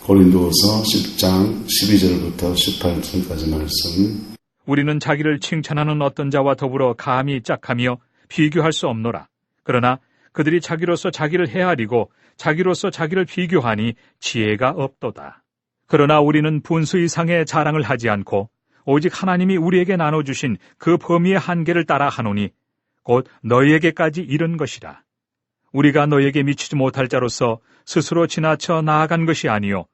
고린도후서 10장 12절부터 18절까지 말씀. 우리는 자기를 칭찬하는 어떤 자와 더불어 감히 짝하며 비교할 수 없노라. 그러나 그들이 자기로서 자기를 헤아리고 자기로서 자기를 비교하니 지혜가 없도다. 그러나 우리는 분수 이상의 자랑을 하지 않고 오직 하나님이 우리에게 나눠주신 그 범위의 한계를 따라 하노니 곧 너희에게까지 이른 것이라. 우리가 너희에게 미치지 못할 자로서 스스로 지나쳐 나아간 것이 아니요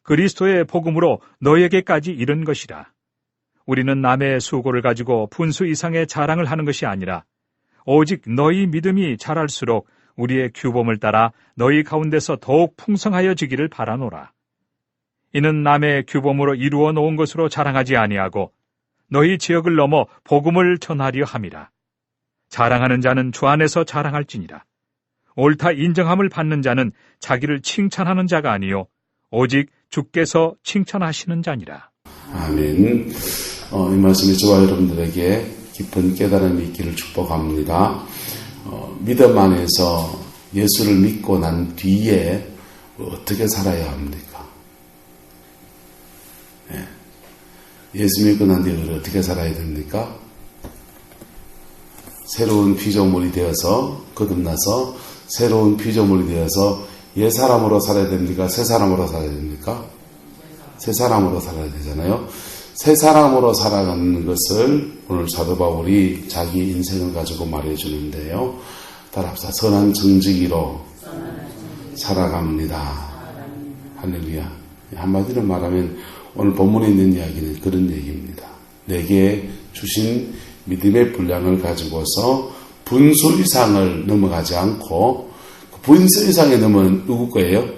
그리스도의 복음으로 너희에게까지 이른 것이라. 우리는 남의 수고를 가지고 분수 이상의 자랑을 하는 것이 아니라 오직 너희 믿음이 자랄수록 우리의 규범을 따라 너희 가운데서 더욱 풍성하여지기를 바라노라. 이는 남의 규범으로 이루어 놓은 것으로 자랑하지 아니하고 너희 지역을 넘어 복음을 전하려 함이라. 자랑하는 자는 주 안에서 자랑할지니라. 옳다 인정함을 받는 자는 자기를 칭찬하는 자가 아니요 오직 주께서 칭찬하시는 자니라. 아멘. 이 말씀이 저와 여러분들에게 깊은 깨달음이 있기를 축복합니다. 믿음 안에서 예수를 믿고 난 뒤에 어떻게 살아야 합니까? 예수 믿고 난 뒤에 어떻게 살아야 됩니까? 새로운 피조물이 되어서 거듭나서 새로운 피조물이 되어서 옛 사람으로 살아야 됩니까? 새 사람으로 살아야 됩니까? 새 사람으로 살아야 되잖아요. 새 사람으로 살아가는 것을 오늘 사도 바울이 자기 인생을 가지고 말해주는데요. 따라합시다. 선한 정직이로 살아갑니다. 할렐루야. 한마디로 말하면 오늘 본문에 있는 이야기는 그런 얘기입니다. 내게 주신 믿음의 분량을 가지고서 분수 이상을 넘어가지 않고 그 분수 이상에 넘은 누구 거예요?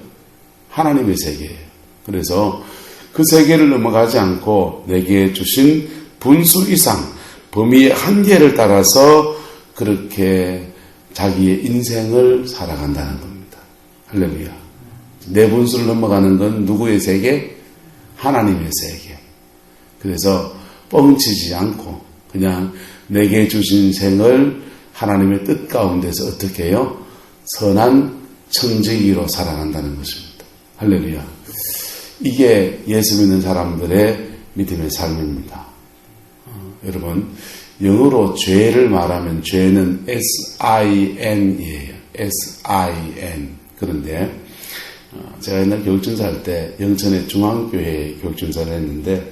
하나님의 세계예요. 그래서 그 세계를 넘어가지 않고 내게 주신 분수 이상, 범위의 한계를 따라서 그렇게 자기의 인생을 살아간다는 겁니다. 할렐루야. 내 분수를 넘어가는 건 누구의 세계? 하나님의 세계. 그래서 뻥치지 않고 그냥 내게 주신 생을 하나님의 뜻 가운데서 어떻게 해요? 선한 청지기로 살아간다는 것입니다. 할렐루야. 이게 예수 믿는 사람들의 믿음의 삶입니다. 여러분, 영어로 죄를 말하면 죄는 S-I-N이에요. S-I-N. 그런데 제가 옛날 교육전사 할 때 영천의 중앙교회 교육전사를 했는데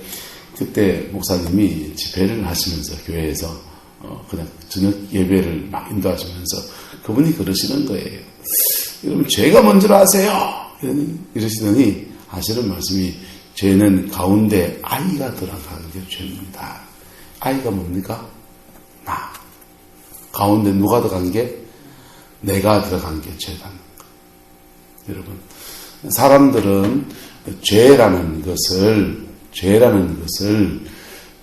그때 목사님이 집회를 하시면서 교회에서 그냥 저녁 예배를 막 인도하시면서 그분이 그러시는 거예요. 여러분 죄가 먼저로 하세요. 이러시더니 하시는 말씀이 죄는 가운데 아이가 들어가는 게 죄입니다. 아이가 뭡니까? 나. 가운데 누가 들어간 게? 내가 들어간 게 죄라는 거. 여러분, 사람들은 죄라는 것을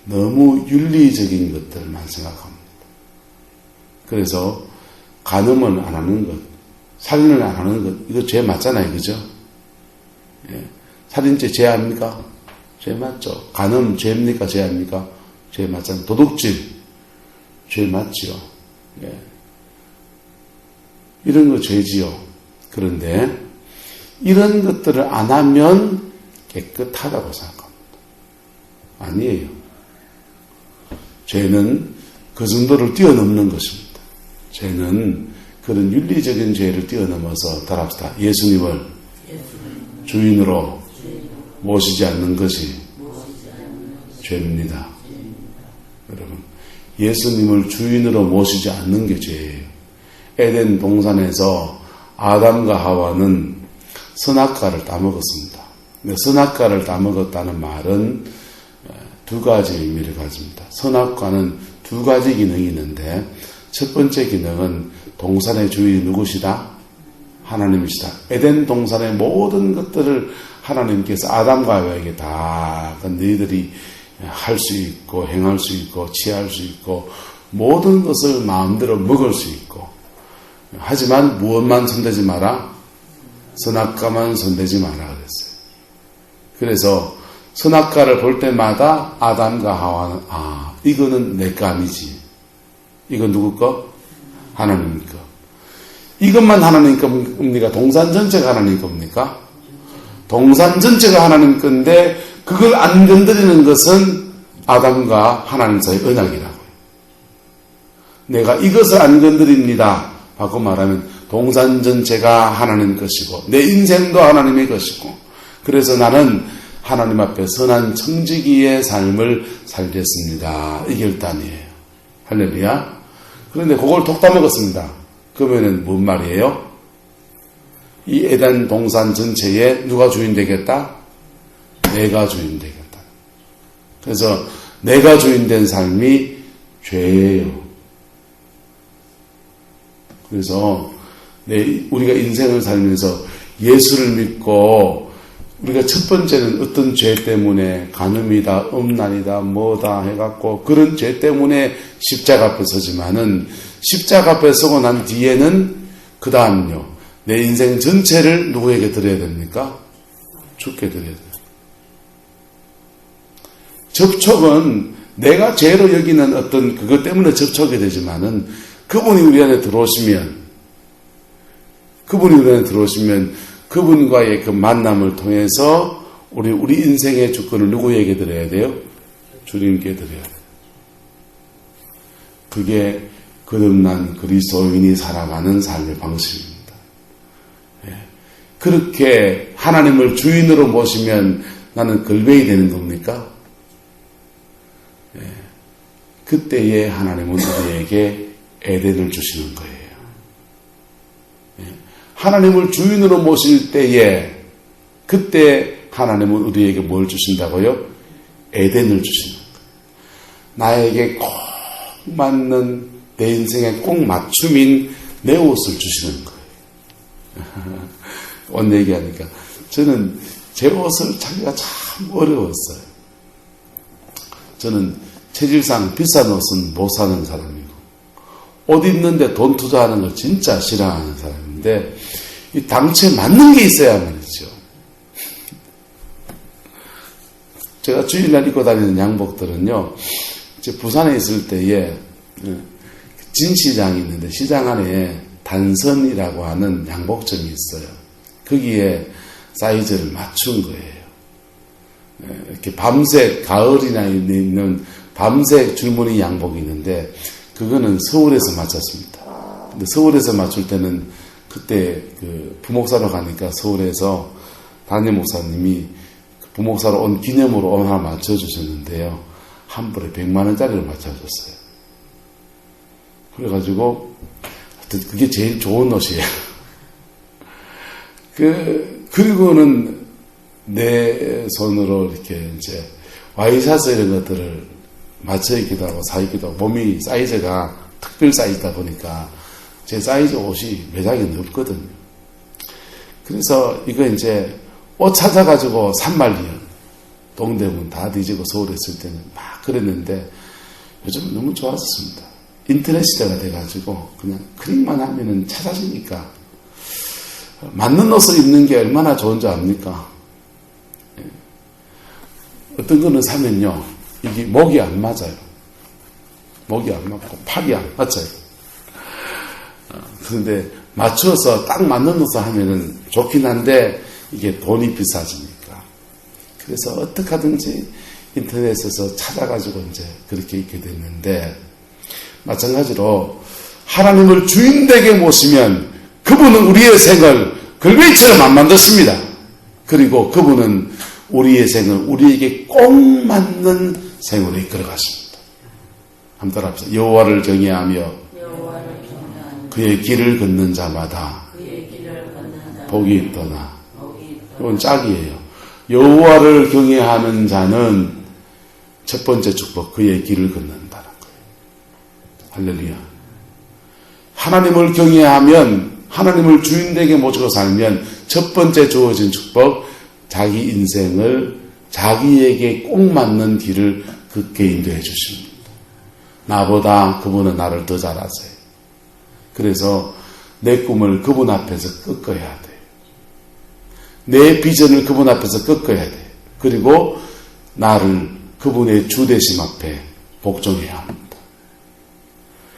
너무 윤리적인 것들만 생각합니다. 그래서 간음을 안 하는 것, 살인을 안 하는 것, 이거 죄 맞잖아요. 그죠? 예. 살인죄 죄 아닙니까? 죄 맞죠. 간음 죄입니까? 죄 아닙니까? 죄 맞잖아요. 도둑질 죄 맞지요. 예. 이런 거 죄지요. 그런데 이런 것들을 안 하면 깨끗하다고 생각합니다. 아니에요. 죄는 그 정도를 뛰어넘는 것입니다. 죄는 그런 윤리적인 죄를 뛰어넘어서 따라합시다. 예수님을 주인으로 모시지 않는 것이 죄입니다. 여러분, 예수님을 주인으로 모시지 않는 게 죄예요. 에덴 동산에서 아담과 하와는 선악과를 따먹었습니다. 선악과를 따먹었다는 말은 두 가지 의미를 가집니다. 선악과는 두 가지 기능이 있는데 첫 번째 기능은 동산의 주인이 누구시다? 하나님이시다. 에덴 동산의 모든 것들을 하나님께서 아담과 하와에게 다 너희들이 할 수 있고 행할 수 있고 취할 수 있고 모든 것을 마음대로 먹을 수 있고 하지만 무엇만 손대지 마라? 선악과만 손대지 마라 그랬어요. 그래서 선악과를 볼 때마다 아담과 하와는 이거는 내 거 아니지. 이건 누구 거? 하나님 거. 이것만 하나님 겁니까? 동산 전체가 하나님 겁니까? 동산 전체가 하나님 건데 그걸 안 건드리는 것은 아담과 하나님 사이의 언약이라고요. 내가 이것을 안 건드립니다. 바꿔 말하면 동산 전체가 하나님 것이고 내 인생도 하나님의 것이고 그래서 나는 하나님 앞에 선한 청지기의 삶을 살겠습니다. 이 결단이에요. 할렐루야. 그런데 그걸 톡 따먹었습니다. 그러면은 뭔 말이에요? 이 에덴 동산 전체에 누가 주인 되겠다? 내가 주인 되겠다. 그래서 내가 주인 된 삶이 죄예요. 그래서 우리가 인생을 살면서 예수를 믿고 우리가 첫 번째는 어떤 죄 때문에 간음이다, 음란이다, 뭐다 해갖고 그런 죄 때문에 십자가 앞에 서지만은 십자가 앞에 서고 난 뒤에는 그 다음요. 내 인생 전체를 누구에게 드려야 됩니까? 주께 드려야 돼요. 접촉은 내가 죄로 여기는 어떤 그것 때문에 접촉이 되지만은 그분이 우리 안에 들어오시면 그분과의 그 만남을 통해서 우리 인생의 주권을 누구에게 드려야 돼요? 주님께 드려야 돼요. 그게 거듭난 그리스도인이 살아가는 삶의 방식입니다. 그렇게 하나님을 주인으로 모시면 나는 걸베이 되는 겁니까? 그때에 하나님은 우리에게 에덴을 주시는 거예요. 하나님을 주인으로 모실 때에 그때 하나님은 우리에게 뭘 주신다고요? 에덴을 주시는 거예요. 나에게 꼭 맞는 내 인생에 꼭 맞춤인 내 옷을 주시는 거예요. 옷 얘기하니까 저는 제 옷을 찾기가 참 어려웠어요. 저는 체질상 비싼 옷은 못 사는 사람이고 옷 입는데 돈 투자하는 걸 진짜 싫어하는 사람인데 이 당초에 맞는 게 있어야 말이죠. 제가 주일날 입고 다니는 양복들은요. 제 부산에 있을 때에 진시장이 있는데 시장 안에 단선이라고 하는 양복점이 있어요. 거기에 사이즈를 맞춘 거예요. 이렇게 밤색 가을이나 있는 밤색 줄무늬 양복이 있는데 그거는 서울에서 맞췄습니다. 근데 서울에서 맞출 때는 그때 그 부목사로 가니까 서울에서 담임 목사님이 부목사로 온 기념으로 하나 맞춰주셨는데요. 한 벌에 100만 원짜리를 맞춰줬어요. 그래가지고 하여튼 그게 제일 좋은 옷이에요. 그리고는 내 손으로 이렇게 이제 와이셔츠 이런 것들을 맞춰 입기도 하고 사 입기도 하고 몸이 사이즈가 특별 사이즈다 보니까 제 사이즈 옷이 매장에 없거든요. 그래서 이거 이제 옷 찾아가지고 산말리언 동대문 다 뒤지고 서울에 있을 때는 막 그랬는데 요즘은 너무 좋아졌습니다. 인터넷 시대가 돼가지고 그냥 클릭만 하면은 찾아지니까 맞는 옷을 입는 게 얼마나 좋은지 압니까? 어떤 거는 사면요 이게 목이 안 맞아요. 목이 안 맞고 팔이 안 맞아요. 그런데 맞춰서 딱 맞는 옷을 하면은 좋긴 한데 이게 돈이 비싸지니까. 그래서 어떻게 하든지 인터넷에서 찾아가지고 이제 그렇게 입게 됐는데 마찬가지로 하나님을 주인되게 모시면 그분은 우리의 생을 걸베이처럼 안 만드십니다. 그리고 그분은 우리의 생을 우리에게 꼭 맞는 생으로 이끌어 가십니다. 한번 따라합시다. 여호와를 경외하며 그의 길을 걷는 자마다 복이 있도다. 이건 짝이에요. 여호와를 경외하는 자는 첫 번째 축복 그의 길을 걷는다는 거예요. 할렐루야. 하나님을 경외하면 하나님을 주인되게 모시고 살면 첫 번째 주어진 축복 자기 인생을 자기에게 꼭 맞는 길을 걷게 인도해 주십니다. 나보다 그분은 나를 더 잘 아세요. 그래서 내 꿈을 그분 앞에서 꺾어야 돼요. 내 비전을 그분 앞에서 꺾어야 돼요. 그리고 나를 그분의 주대심 앞에 복종해야 합니다.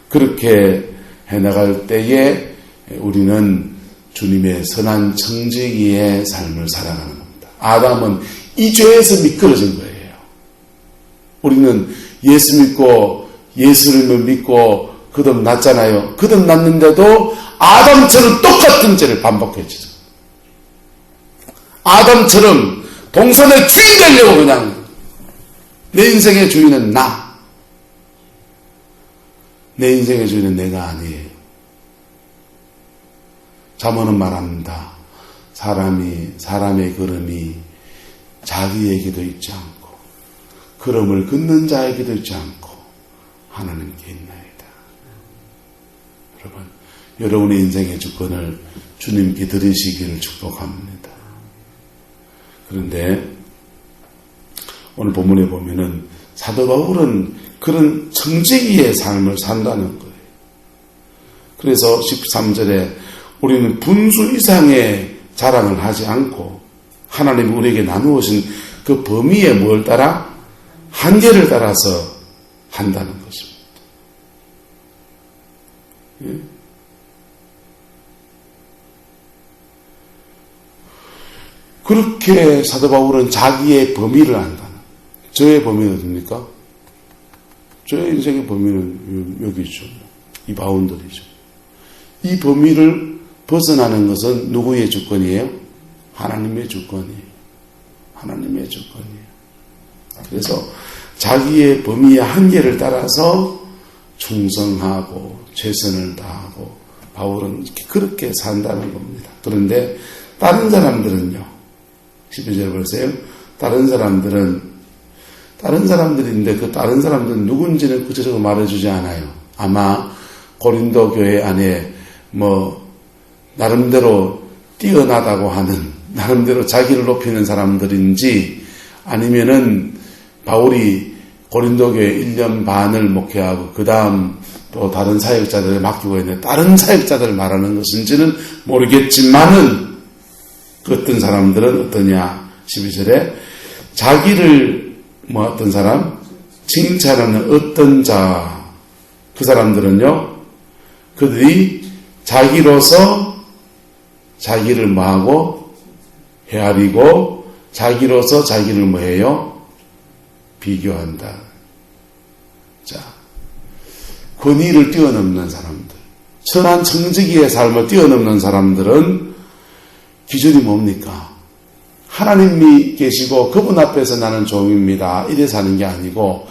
그렇게 해나갈 때에 우리는 주님의 선한 청지기의 삶을 살아가는 겁니다. 아담은 이 죄에서 미끄러진 거예요. 우리는 예수 믿고 예수를 믿고 거듭났잖아요. 거듭났는데도 아담처럼 똑같은 죄를 반복했죠. 아담처럼 동산의 주인 되려고 그냥 내 인생의 주인은 나. 내 인생의 주인은 내가 아니에요. 잠언은 말합니다. 사람의 걸음이 자기에게도 있지 않고 걸음을 긋는 자에게도 있지 않고 하나님께 있나이다. 여러분, 여러분의 인생의 주권을 주님께 드리시기를 축복합니다. 그런데 오늘 본문에 보면은 사도 바울은 그런 청지기의 삶을 산다는 거예요. 그래서 13절에 우리는 분수 이상의 자랑을 하지 않고 하나님이 우리에게 나누어진 그 범위에 뭘 따라? 한계를 따라서 한다는 것입니다. 예? 그렇게 사도 바울은 자기의 범위를 안다. 저의 범위는 어딥니까? 저의 인생의 범위는 여기 있죠. 이 바운더리죠. 이 범위를 벗어나는 것은 누구의 주권이에요? 하나님의 주권이에요. 하나님의 주권이에요. 그래서 자기의 범위의 한계를 따라서 충성하고 최선을 다하고 바울은 그렇게 산다는 겁니다. 그런데 다른 사람들은요. 12절 보세요. 다른 사람들인데 그 다른 사람들은 누군지는 구체적으로 말해주지 않아요. 아마 고린도 교회 안에 나름대로 뛰어나다고 하는, 나름대로 자기를 높이는 사람들인지 아니면은 바울이 고린도 교회 1년 반을 목회하고 그 다음 또 다른 사역자들을 맡기고 있는 다른 사역자들을 말하는 것인지는 모르겠지만은 그 어떤 사람들은 어떠냐? 12절에 자기를 어떤 사람? 칭찬하는 어떤 자. 그 사람들은요. 그들이 자기로서 자기를 뭐하고 헤아리고 자기로서 자기를 뭐해요? 비교한다. 자, 권위를 뛰어넘는 사람들. 선한 청지기의 삶을 뛰어넘는 사람들은 기준이 뭡니까? 하나님이 계시고 그분 앞에서 나는 종입니다. 이래 사는 게 아니고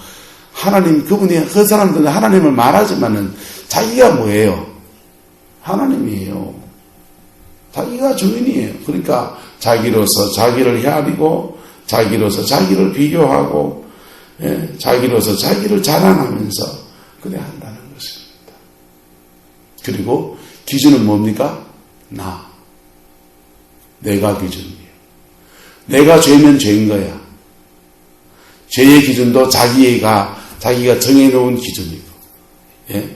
하나님 그 사람들은 하나님을 말하지만은 자기가 뭐예요? 하나님이에요. 자기가 주인이에요. 그러니까 자기로서 자기를 헤아리고 자기로서 자기를 비교하고 자기로서 자기를 자랑하면서 그래 한다는 것입니다. 그리고 기준은 뭡니까? 내가 기준이에요. 내가 죄면 죄인 거야. 죄의 기준도 자기가 정해놓은 기준이고, 예?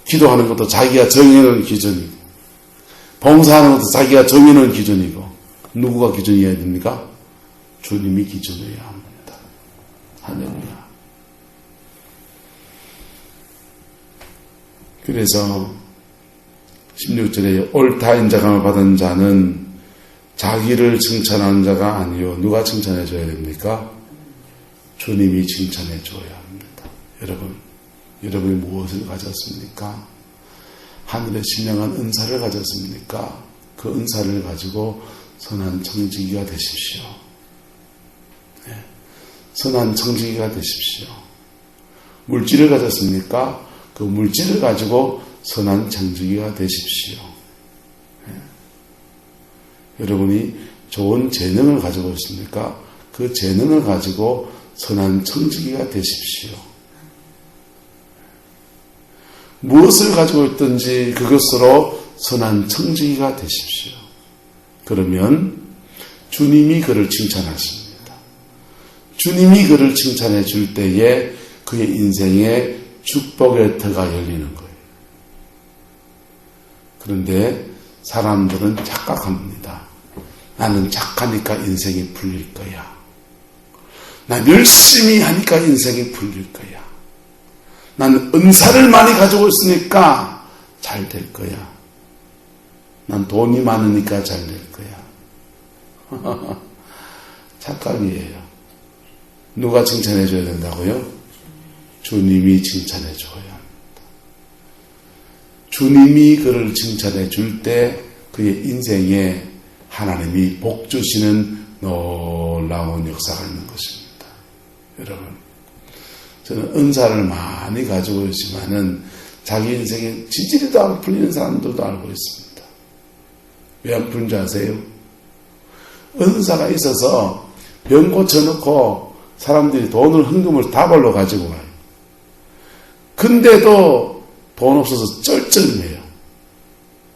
기도하는 것도 자기가 정해놓은 기준이고, 봉사하는 것도 자기가 정해놓은 기준이고, 누구가 기준이어야 됩니까? 주님이 기준이어야 합니다. 할렐루야. 그래서 16절에 옳다 인자감을 받은 자는 자기를 칭찬하는 자가 아니요. 누가 칭찬해 줘야 됩니까? 주님이 칭찬해 줘야 합니다. 여러분이 무엇을 가졌습니까? 하늘의 신령한 은사를 가졌습니까? 그 은사를 가지고 선한 청지기가 되십시오. 네. 선한 청지기가 되십시오. 물질을 가졌습니까? 그 물질을 가지고 선한 청지기가 되십시오. 네. 여러분이 좋은 재능을 가지고 있습니까? 그 재능을 가지고 선한 청지기가 되십시오. 무엇을 가지고 있든지 그것으로 선한 청지기가 되십시오. 그러면 주님이 그를 칭찬하십니다. 주님이 그를 칭찬해 줄 때에 그의 인생에 축복의 터가 열리는 거예요. 그런데 사람들은 착각합니다. 나는 착하니까 인생이 풀릴 거야. 난 열심히 하니까 인생이 풀릴 거야. 난 은사를 많이 가지고 있으니까 잘 될 거야. 난 돈이 많으니까 잘 될 거야. 착각이에요. 누가 칭찬해 줘야 된다고요? 주님이 칭찬해 줘야 합니다. 주님이 그를 칭찬해 줄 때 그의 인생에 하나님이 복 주시는 놀라운 역사가 있는 것입니다. 여러분, 저는 은사를 많이 가지고 있지만은 자기 인생에 지지리도 안 풀리는 사람들도 알고 있습니다. 왜 안 풀린 줄 아세요? 은사가 있어서 병 고쳐놓고 사람들이 돈을 헌금을 다 벌러 가지고 와요. 근데도 돈 없어서 쩔쩔매요.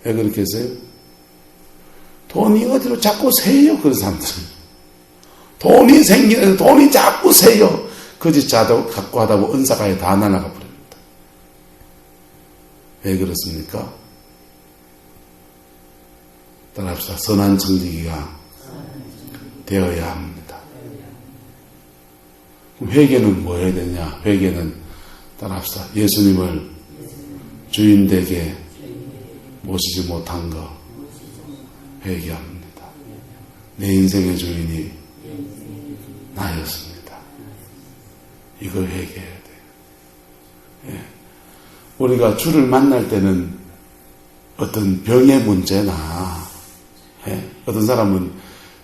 왜 그렇게 했어요? 돈이 어디로 자꾸 새요, 그 사람들은. 돈이 생기는데 돈이 자꾸 새요. 거짓 자도 갖고 하다 보면 은사가 다 날아가 버립니다. 왜 그렇습니까? 따라합시다. 선한 청지기가 되어야 합니다. 그럼 회개는 뭐 해야 되냐? 회개는 따라합시다. 예수님을 주인되게 모시지 못한 거 회개합니다. 내 인생의 주인이 나였습니다. 이거 회개해야 돼요. 예. 우리가 주를 만날 때는 어떤 병의 문제나, 예. 어떤 사람은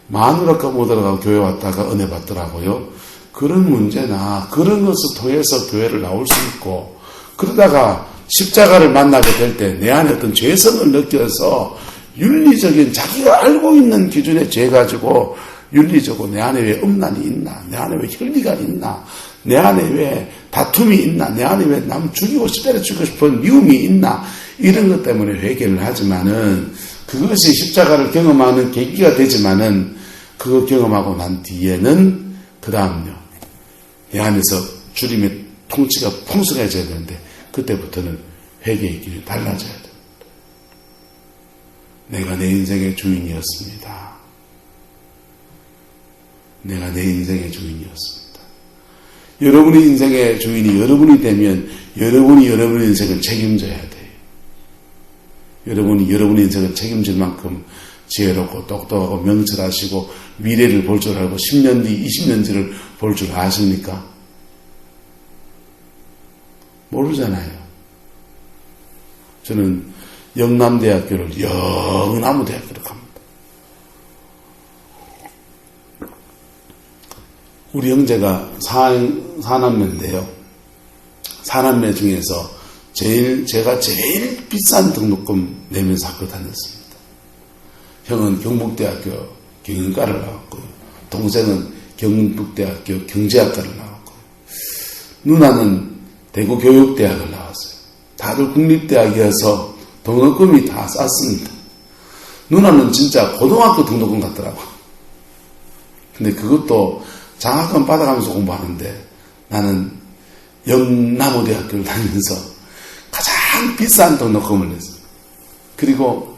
마누라가 못 들어가고 교회 왔다가 은혜 받더라고요. 그런 문제나 그런 것을 통해서 교회를 나올 수 있고, 그러다가 십자가를 만나게 될 때 내 안에 어떤 죄성을 느껴서 윤리적인 자기가 알고 있는 기준의 죄 가지고 윤리적으로 내 안에 왜 음란이 있나, 내 안에 왜 혈리가 있나, 내 안에 왜 다툼이 있나, 내 안에 왜 남 죽이고 때려주고 싶은 미움이 있나, 이런 것 때문에 회개를 하지만은 그것이 십자가를 경험하는 계기가 되지만은 그거 경험하고 난 뒤에는 그 다음요, 내 안에서 주님의 통치가 풍성해져야 되는데 그때부터는 회개의 길이 달라져야 됩니다. 내가 내 인생의 주인이었습니다. 내가 내 인생의 주인이었습니다. 여러분의 인생의 주인이 여러분이 되면 여러분이 여러분의 인생을 책임져야 돼요. 여러분이 여러분의 인생을 책임질 만큼 지혜롭고 똑똑하고 명철하시고 미래를 볼 줄 알고 10년 뒤, 20년 뒤를 볼 줄 아십니까? 모르잖아요. 저는 영남대학교를 영남대학교로 갑니다. 우리 형제가 사남매인데요. 사남매 중에서 제가 제일 비싼 등록금 내면서 학교 다녔습니다. 형은 경북대학교 경영과를 나왔고요. 동생은 경북대학교 경제학과를 나왔고요. 누나는 대구교육대학을 나왔어요. 다들 국립대학이어서 등록금이 다 쌌습니다. 누나는 진짜 고등학교 등록금 같더라고요. 근데 그것도 장학금 받아가면서 공부하는데 나는 영남대학교를 다니면서 가장 비싼 등록금을 냈어요. 그리고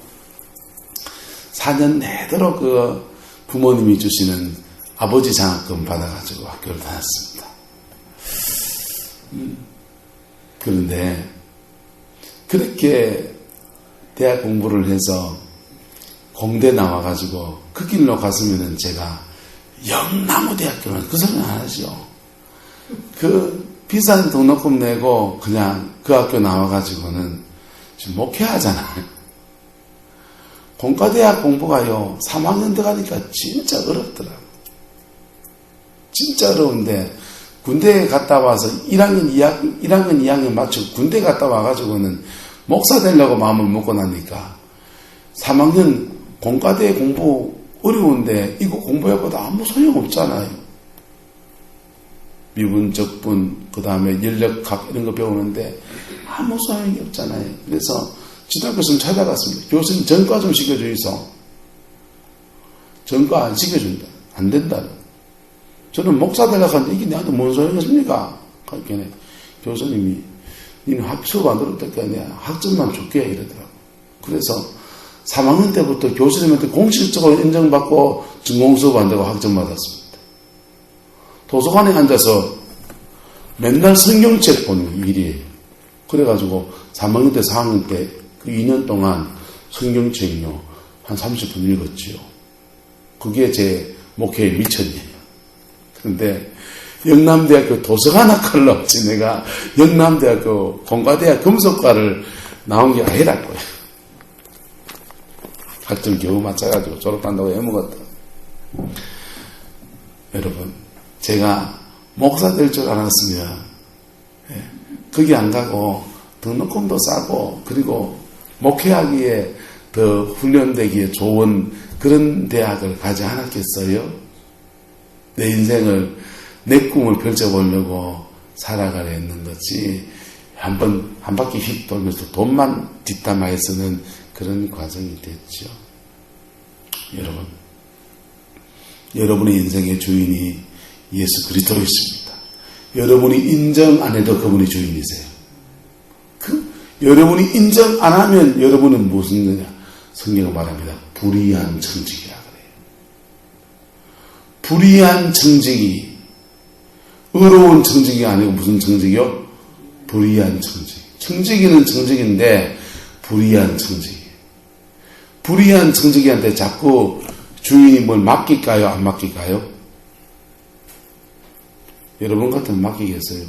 4년 내도록 그 부모님이 주시는 아버지 장학금 받아가지고 학교를 다녔습니다. 그런데 그렇게 대학 공부를 해서 공대 나와가지고 그 길로 갔으면은 제가 영남대학교는 그 소리는 안 하죠. 그 비싼 등록금 내고 그냥 그 학교 나와가지고는 지금 목회하잖아요. 공과대학 공부가요 3학년 들어가니까 진짜 어렵더라고요. 진짜 어려운데 군대에 갔다 와서 1학년 2학년 마치고 군대 갔다 와가지고는 목사 되려고 마음을 먹고 나니까 3학년 공과대 공부 어려운데 이거 공부해보다 아무 소용없잖아요. 미분, 적분, 그 다음에 연력학 이런 거 배우는데 아무 소용이 없잖아요. 그래서 지도교수님 찾아갔습니다. 교수님 전과 좀 시켜주이소. 전과 안 시켜준다. 안 된다. 저는 목사 되려고 하는데 이게 내한테 뭔 소용이겠습니까? 그러니까 교수님이 니는 수업 안 들을 때까지 내가 학점만 줄게 이러더라고. 그래서 3학년 때부터 교수님한테 공식적으로 인정받고 전공수업 안 되고 학점 받았습니다. 도서관에 앉아서 맨날 성경책 보는 일이에요. 그래가지고 3학년 때 4학년 때 그 2년 동안 성경책이요 한 30분 읽었지요. 그게 제 목회의 미천이에요. 그런데 영남대학교 도서관학과를 나왔지 내가 영남대학교 공과대학 금속과를 나온 게 아니라고요. 학점 겨우 맞춰가지고 졸업한다고 해먹었다. 여러분, 제가 목사 될 줄 알았으면 거기 안 가고 등록금도 싸고 그리고 목회하기에 더 훈련되기에 좋은 그런 대학을 가지 않았겠어요? 내 인생을 내 꿈을 펼쳐보려고 살아가려 했는 거지 한 바퀴 휙 돌면서 돈만 뒷담화에 쓰는 그런 과정이 됐죠. 여러분, 여러분의 인생의 주인이 예수 그리스도이십니다. 여러분이 인정 안 해도 그분이 주인이세요. 여러분이 인정 안 하면 여러분은 무슨 거냐? 성경은 말합니다. 불의한 청직이라 그래요. 불의한 청직이 의로운 청직이 아니고 무슨 청직이요? 불의한 청직. 청직이는 청직인데 불의한 청직이에요. 불의한 청직이한테 자꾸 주인이 뭘 맡길까요? 안 맡길까요? 여러분 같으면 맡기겠어요?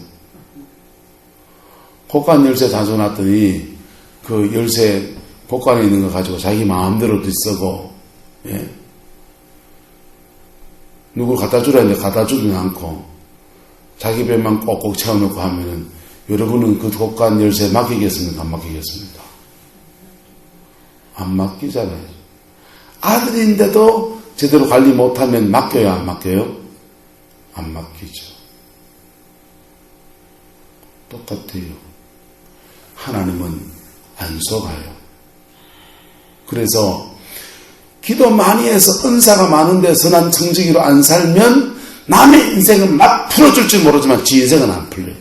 복간 열쇠 다 줘놨더니 그 열쇠 복간에 있는 거 가지고 자기 마음대로 뒤쓰고 누굴 갖다 주라 했는데 갖다 주지는 않고 자기 배만 꼭꼭 채워놓고 하면은 여러분은 그 복간 열쇠 맡기겠습니까? 안 맡기겠습니까? 안 맡기잖아요. 아들인데도 제대로 관리 못하면 맡겨요? 안 맡겨요? 안 맡기죠. 똑같아요. 하나님은 안 속아요. 그래서 기도 많이 해서 은사가 많은데 선한 청지기로 안 살면 남의 인생은 막 풀어줄 줄 모르지만 지 인생은 안 풀려요.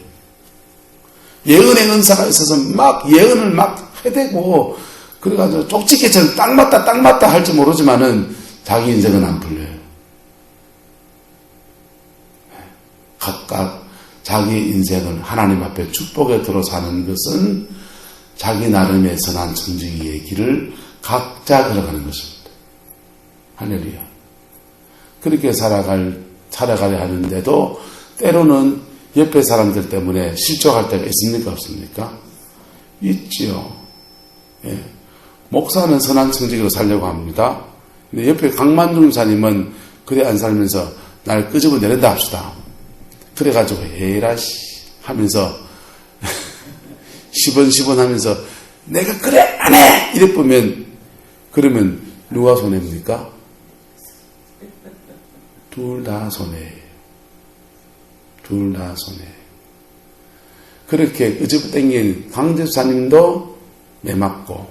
예언의 은사가 있어서 막 예언을 막 해대고 그래가지고 쪽집게처럼 딱 맞다 할지 모르지만은 자기 인생은 안 풀려요. 각각 자기 인생을 하나님 앞에 축복에 들어 사는 것은 자기 나름의 선한 청지기의 길을 각자 걸어가는 것입니다. 할렐루야. 그렇게 살아가려 하는데도 때로는 옆에 사람들 때문에 실족할 때가 있습니까? 없습니까? 있지요. 예. 목사는 선한 청지기로 살려고 합니다. 근데 옆에 강만중 사님은 그래 안 살면서 날 끄집어 내린다 합시다. 그래가지고 에라씨 하면서 10원 하면서 내가 그래 안 해! 이래 보면 그러면 누가 손해입니까? 둘 다 손해예요. 둘 다 손해예요. 그렇게 끄집어 당긴 강제수사님도 매맞고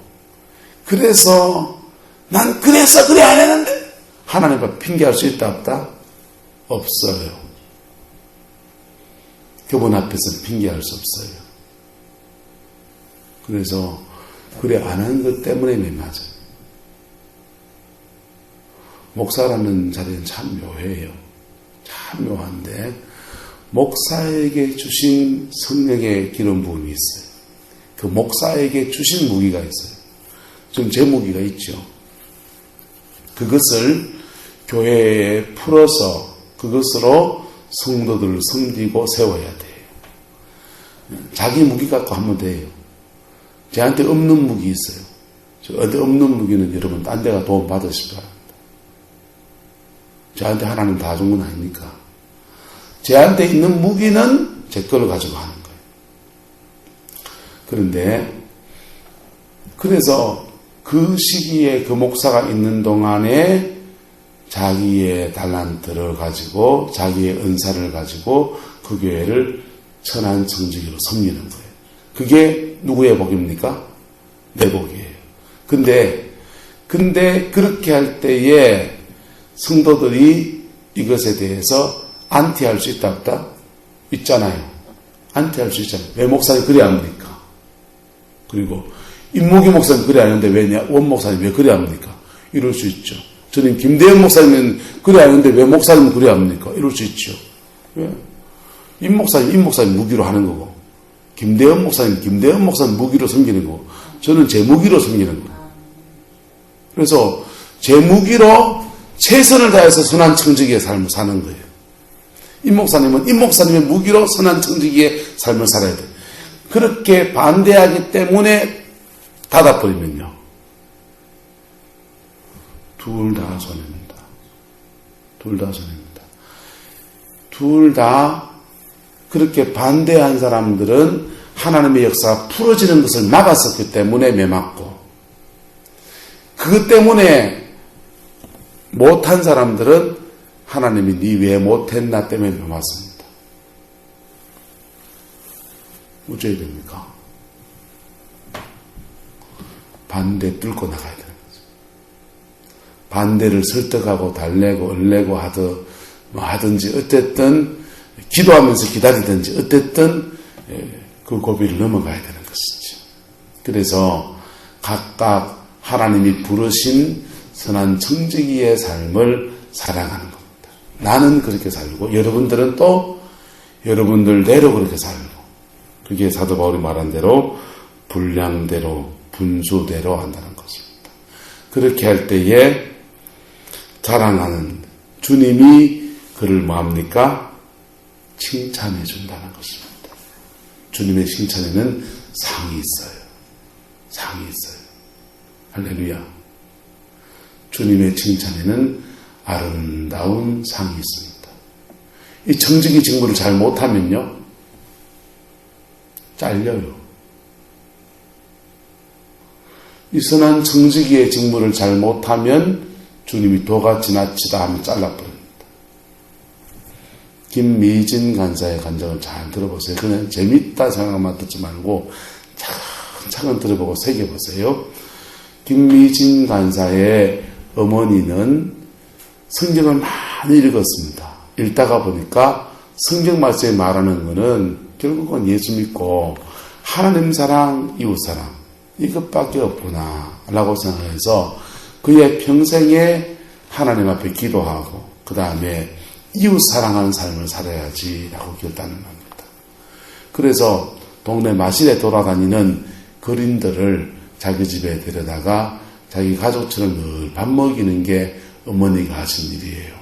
그래서 난 그래서 그래 안 했는데 하나님 앞에 핑계할 수 있다 없다? 없어요. 그분 앞에서 핑계할 수 없어요. 그래서 그래 안 한 것 때문에 매맞아요. 목사라는 자리는 참 묘해요. 참 묘한데 목사에게 주신 성령의 기름 부음이 있어요. 그 목사에게 주신 무기가 있어요. 지금 제 무기가 있죠. 그것을 교회에 풀어서 그것으로 성도들을 섬기고 세워야 돼요. 자기 무기 갖고 하면 돼요. 저한테 없는 무기 있어요. 저한테 없는 무기는 여러분 딴 데가 도움 받으실 바랍니다. 저한테 하나님 다 준 건 아닙니까? 저한테 있는 무기는 제 걸로 가지고 하는 거예요. 그런데 그래서 그 시기에 그 목사가 있는 동안에 자기의 달란트를 가지고 자기의 은사를 가지고 그 교회를 천한 청지기로 섬기는 거예요. 그게 누구의 복입니까? 내 복이에요. 근데 그렇게 할 때에 성도들이 이것에 대해서 안티할 수 있다 없다? 있잖아요. 안티할 수 있잖아요. 왜 목사님 그래 합니까? 그리고 임목이 목사님 그래 하는데 왜 원 목사님 왜 그래 합니까? 이럴 수 있죠. 저는 김대현 목사님은 그래 하는데 왜 목사님은 그래 합니까? 이럴 수 있죠. 왜? 임 목사님 무기로 하는 거고 김대현 목사님 무기로 섬기는 거고 저는 제 무기로 섬기는 거예요. 그래서 제 무기로 최선을 다해서 선한 청지기의 삶을 사는 거예요. 임 목사님은 임 목사님의 무기로 선한 청지기의 삶을 살아야 돼요. 그렇게 반대하기 때문에 닫아버리면요, 둘 다 손해입니다. 둘 다 손해입니다. 둘 다 그렇게 반대한 사람들은 하나님의 역사가 풀어지는 것을 막았었기 때문에 매맞고, 그것 때문에 못한 사람들은 하나님이 네 왜 못했나 때문에 매맞습니다. 어쩌야 됩니까? 반대 뚫고 나가야 되는 거죠. 반대를 설득하고 달래고 얼레고 하든지 어쨌든 기도하면서 기다리든지 어쨌든 그 고비를 넘어가야 되는 것이죠. 그래서 각각 하나님이 부르신 선한 청지기의 삶을 살아가는 겁니다. 나는 그렇게 살고 여러분들은 또 여러분들대로 그렇게 살고, 그게 사도 바울이 말한 대로 분량대로 분수대로 한다는 것입니다. 그렇게 할 때에 자랑하는 주님이 그를 뭐합니까? 칭찬해 준다는 것입니다. 주님의 칭찬에는 상이 있어요. 상이 있어요. 할렐루야. 주님의 칭찬에는 아름다운 상이 있습니다. 이 청지기 직무를 잘 못하면요, 잘려요. 이 선한 청지기의 직무를 잘 못하면 주님이 도가 지나치다 하면 잘라버립니다. 김미진 간사의 간증을 잘 들어보세요. 그냥 재밌다 생각만 듣지 말고 차근차근 들어보고 새겨보세요. 김미진 간사의 어머니는 성경을 많이 읽었습니다. 읽다가 보니까 성경 말씀에 말하는 것은 결국은 예수 믿고 하나님 사랑, 이웃 사랑 이것밖에 없구나 라고 생각해서 그의 평생에 하나님 앞에 기도하고 그 다음에 이웃 사랑하는 삶을 살아야지 라고 결단을 합니다. 그래서 동네 마실에 돌아다니는 거린들을 자기 집에 데려다가 자기 가족처럼 늘 밥 먹이는 게 어머니가 하신 일이에요.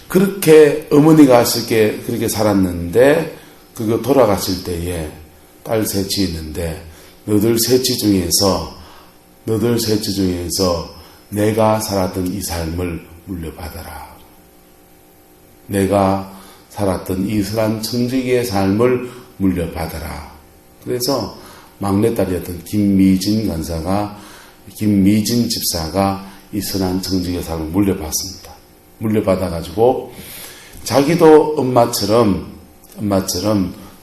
그렇게 어머니가 하실 게 그렇게 살았는데, 그거 돌아가실 때에 딸 셋이 있는데 너들 셋이 중에서 내가 살았던 이 삶을 물려받아라. 내가 살았던 이 선한 청지기의 삶을 물려받아라. 그래서 막내딸이었던 김미진 집사가 이 선한 청지기의 삶을 물려받습니다. 물려받아가지고 자기도 엄마처럼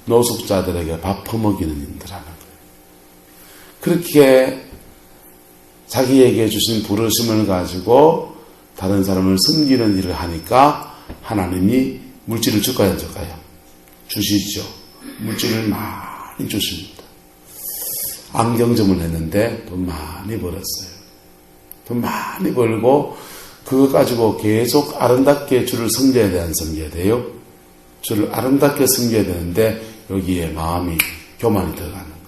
노숙자들에게 밥 퍼먹이는 일들 하는 거예요. 그렇게 자기에게 주신 부르심을 가지고 다른 사람을 섬기는 일을 하니까 하나님이 물질을 줄까요, 안 줄까요? 주시죠. 물질을 많이 주십니다. 안경점을 했는데 돈 많이 벌었어요. 돈 많이 벌고 그거 가지고 계속 아름답게 주를 섬겨야 돼, 안 섬겨야 돼요? 주를 아름답게 섬겨야 되는데 여기에 마음이 교만이 들어가는 거예요.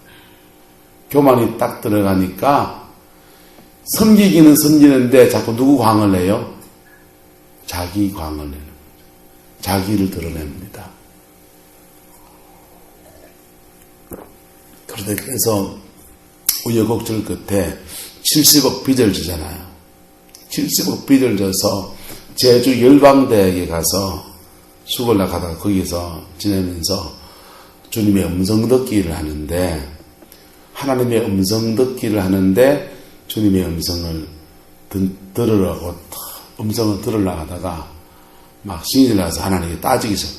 교만이 딱 들어가니까 섬기기는 섬기는데 자꾸 누구 광을 내요? 자기 광을 내는 거죠. 자기를 드러냅니다. 그래서 우여곡절 끝에 70억 빚을 지잖아요. 70억 빚을 져서 제주 열방대학에 가서 수고를 하다가 거기서 지내면서 주님의 음성 듣기를 하는데, 하나님의 음성 듣기를 하는데 주님의 음성을 들으려고 음성을 들으려고 하다가 막 신이 나서 하나님께 따지기 시작.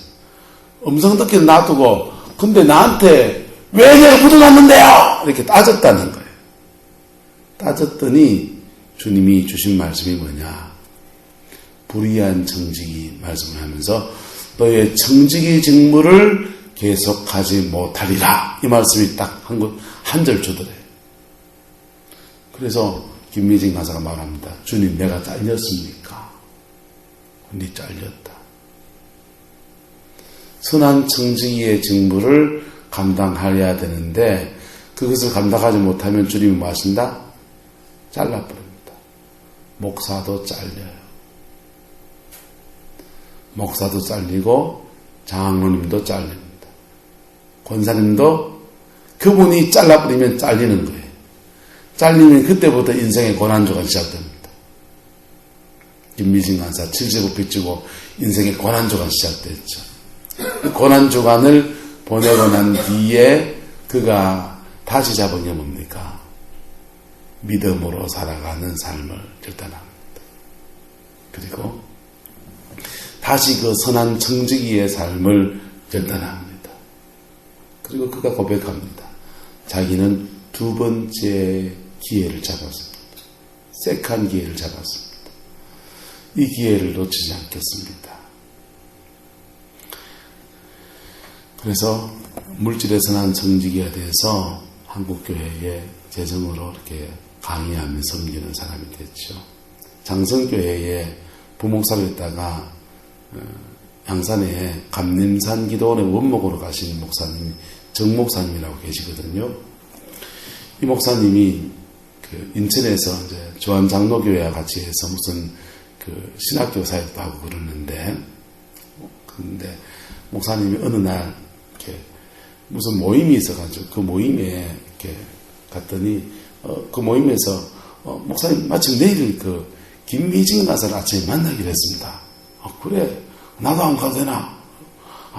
음성 듣기는 놔두고 근데 나한테 왜 내가 묻어놨는데요? 이렇게 따졌다는 거예요. 따졌더니 주님이 주신 말씀이 뭐냐? 불의한 청지기 말씀을 하면서 너의 청지기 직무를 계속하지 못하리라. 이 말씀이 딱 한 절 주더래요. 그래서 김미진 가사가 말합니다. 주님, 내가 잘렸습니까? 근데 잘렸다. 선한 청지기의 직무를 감당해야 되는데 그것을 감당하지 못하면 주님이 뭐 하신다? 잘라버립니다. 목사도 잘려요. 목사도 잘리고 장로님도 잘립니다. 권사님도 그분이 잘라버리면 잘리는 거예요. 잘리면 그때부터 인생의 고난주가 시작됩니다. 김미진 간사 70억 빚지고 인생의 고난주가 시작됐죠. 고난주간을 보내고 난 뒤에 그가 다시 잡은 게 뭡니까? 믿음으로 살아가는 삶을 결단합니다. 그리고 다시 그 선한 청지기의 삶을 결단합니다. 그리고 그가 고백합니다. 자기는 두 번째 기회를 잡았습니다. 세컨 기회를 잡았습니다. 이 기회를 놓치지 않겠습니다. 그래서 물질의 선한 청지기에 대해서 한국교회에 재정으로 이렇게 강의하며 섬기는 사람이 됐죠. 장성교회에 부목사로 있다가 양산에 감림산 기도원의 원목으로 가신 목사님이 정목사님이라고 계시거든요. 이 목사님이 그 인천에서 이제 조한장로교회와 같이 해서 무슨 그 신학교 사역도 하고 그러는데, 근데 목사님이 어느 날 이렇게 무슨 모임이 있어가지고 그 모임에 이렇게 갔더니 그 모임에서 목사님 마침 내일 그 김미진 가사를 아침에 만나기로 했습니다. 그래 나도 안 가도 되나?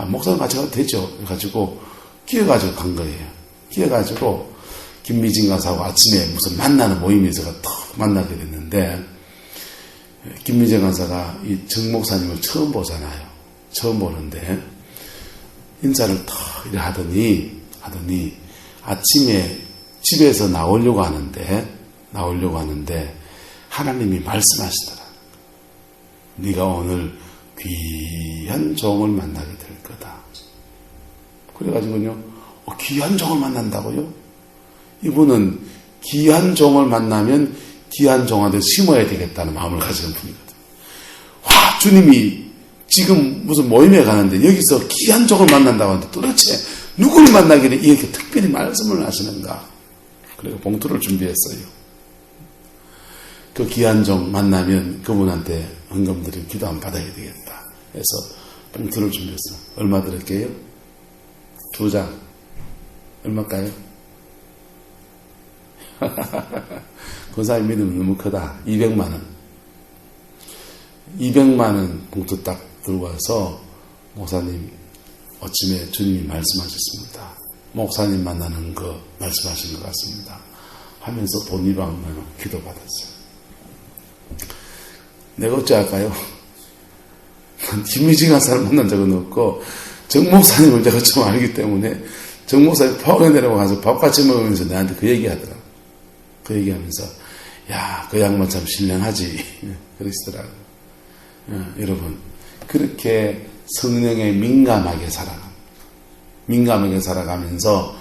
목사님 같이 가도 되죠. 그래가지고 끼어가지고 간 거예요. 끼어가지고 김미진 가사하고 아침에 무슨 만나는 모임에서 탁 만나게 됐는데, 김미진 가사가 이 정 목사님을 처음 보잖아요. 처음 보는데 인사를 탁 이래 하더니 아침에 집에서 나오려고 하는데 하나님이 말씀하시더라. 네가 오늘 귀한 종을 만나게 될 거다. 그래가지고요, 귀한 종을 만난다고요? 이분은 귀한 종을 만나면 귀한 종한테 심어야 되겠다는 마음을 가지는 분이거든요. 와, 주님이 지금 무슨 모임에 가는데 여기서 귀한 종을 만난다고 하는데 도대체 누구를 만나기를 이렇게 특별히 말씀을 하시는가? 그리고 봉투를 준비했어요. 그 귀한 종 만나면 그분한테 헌금드리고 기도 안 받아야 되겠다 해서 봉투를 준비했어요. 얼마 드릴게요? 2장. 얼마일까요? 그 사람 믿음은 너무 크다. 200만 원. 200만 원 봉투 딱 들고 와서 목사님 아침에 주님이 말씀하셨습니다. 목사님 만나는 거 말씀하신 것 같습니다. 하면서 본의방만 기도받았어요. 내가 어찌할까요? 김미진한 사람 만난 적은 없고 정 목사님을 제가 좀 알기 때문에 정 목사님 포항에 내려가서 밥 같이 먹으면서 나한테 그 얘기하더라고요. 그 얘기하면서 야, 그 양반 참 신령하지 그러시더라고요. 여러분 그렇게 성령에 민감하게 살아가면서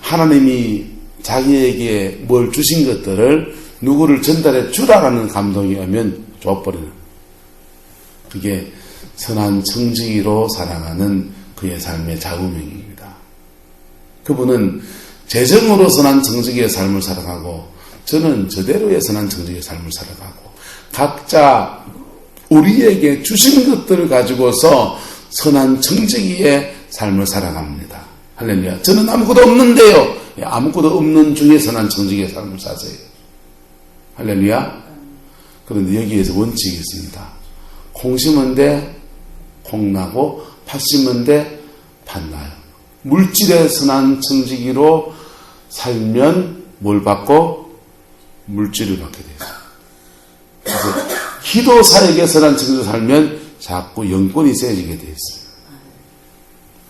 하나님이 자기에게 뭘 주신 것들을 누구를 전달해 주라라는 감동이 오면 줘버리는, 그게 선한 청지기로 살아가는 그의 삶의 자우명입니다. 그분은 재정으로 선한 청지기의 삶을 살아가고 저는 저대로의 선한 청지기의 삶을 살아가고 각자 우리에게 주신 것들을 가지고서 선한 청지기의 삶을 살아갑니다. 할렐루야. 저는 아무것도 없는데요. 아무것도 없는 중에 선한 청지기의 삶을 사세요. 할렐루야. 그런데 여기에서 원칙이 있습니다. 콩 심은 데 콩 나고 팥 심은 데 팥 나요. 물질의 선한 청지기로 살면 뭘 받고? 물질을 받게 돼요. 그래서 기도 사역에 선한 청지기로 살면 자꾸 영권이 세지게 되어 있어요.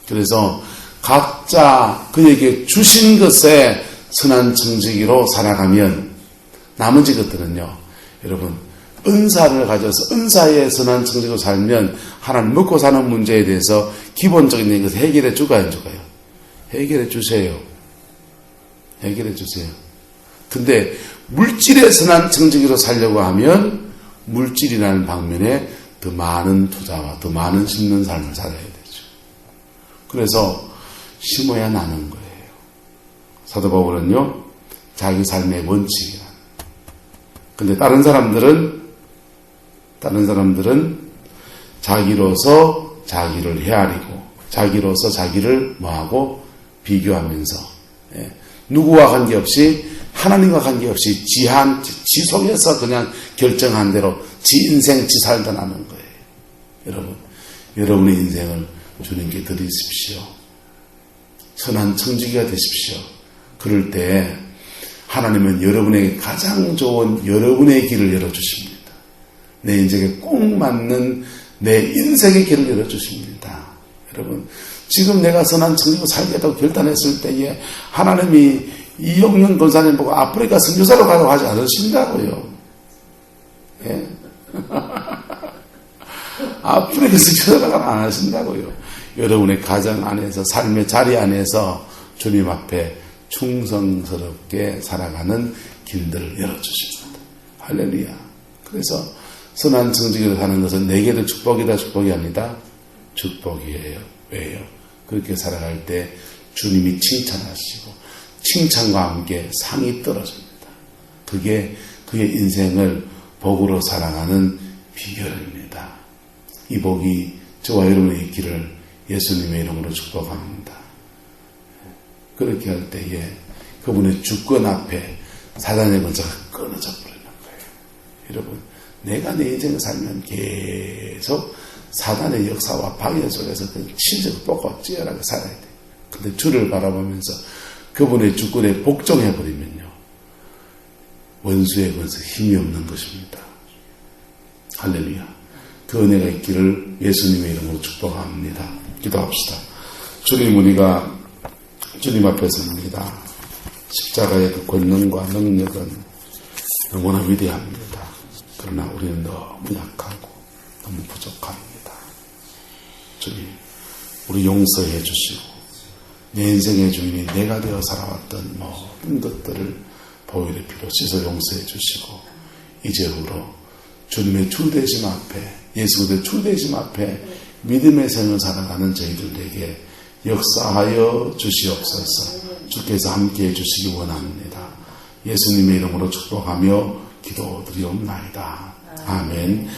그래서 각자 그에게 주신 것에 선한 청지기로 살아가면 나머지 것들은요, 여러분 은사를 가져서 은사의 선한 청지기로 살면 하나님 먹고 사는 문제에 대해서 기본적인 것을 해결해 주고 안 주고요? 해결해 주세요. 해결해 주세요. 근데 물질의 선한 청지기로 살려고 하면 물질이라는 방면에 더 많은 투자와 더 많은 심는 삶을 살아야 되죠. 그래서 심어야 나는 거예요. 사도 바울은요, 자기 삶의 원칙이란. 근데 다른 사람들은 다른 사람들은 자기로서 자기를 헤아리고 자기로서 자기를 뭐하고 비교하면서 누구와 관계없이 하나님과 관계없이 지 속에서 그냥 결정한 대로 지 인생 지 살다 나는 거예요. 여러분, 여러분의 인생을 주님께 드리십시오. 선한 청지기가 되십시오. 그럴 때 하나님은 여러분에게 가장 좋은 여러분의 길을 열어주십니다. 내 인생에 꼭 맞는 내 인생의 길을 열어주십니다. 여러분, 지금 내가 선한 청지기로 살겠다고 결단했을 때에 하나님이 이용윤 권사님 보고 아프리카 선교사로 가라고 하지 않으신다고요. 예? 아프리카 선교사로 가라고 안 하신다고요. 여러분의 가정 안에서, 삶의 자리 안에서 주님 앞에 충성스럽게 살아가는 길들을 열어주십니다. 할렐루야. 그래서 선한 청지기로 사는 것은 내게도 축복이다, 축복이 아니다. 축복이에요. 왜요? 그렇게 살아갈 때 주님이 칭찬하시고 칭찬과 함께 상이 떨어집니다. 그게 그의 인생을 복으로 살아가는 비결입니다. 이 복이 저와 여러분의 있기를 예수님의 이름으로 축복합니다. 그렇게 할 때에 그분의 주권 앞에 사단의 권세가 끊어져 버리는 거예요. 여러분, 내가 내 인생을 살면 계속 사단의 역사와 방해 속에서 치적 뽑고 찌열하게 살아야 돼요. 근데 주를 바라보면서 그분의 주권에 복종해버리면요, 원수의 권세 힘이 없는 것입니다. 할렐루야. 그 은혜가 있기를 예수님의 이름으로 축복합니다. 기도합시다. 주님, 우리가 주님 앞에 섭니다. 십자가의 그 권능과 능력은 너무나 위대합니다. 그러나 우리는 너무 약하고 너무 부족합니다. 주님, 우리 용서해 주시고 내 인생의 주인이 내가 되어 살아왔던 모든 것들을 보혈의 피로 씻어 용서해 주시고 이제후로 주님의 주되심 앞에, 예수 그리스도의 주되심 앞에 믿음의 생을 살아가는 저희들에게 역사하여 주시옵소서. 주께서 함께해 주시기 원합니다. 예수님의 이름으로 축복하며 기도드리옵나이다. 아멘.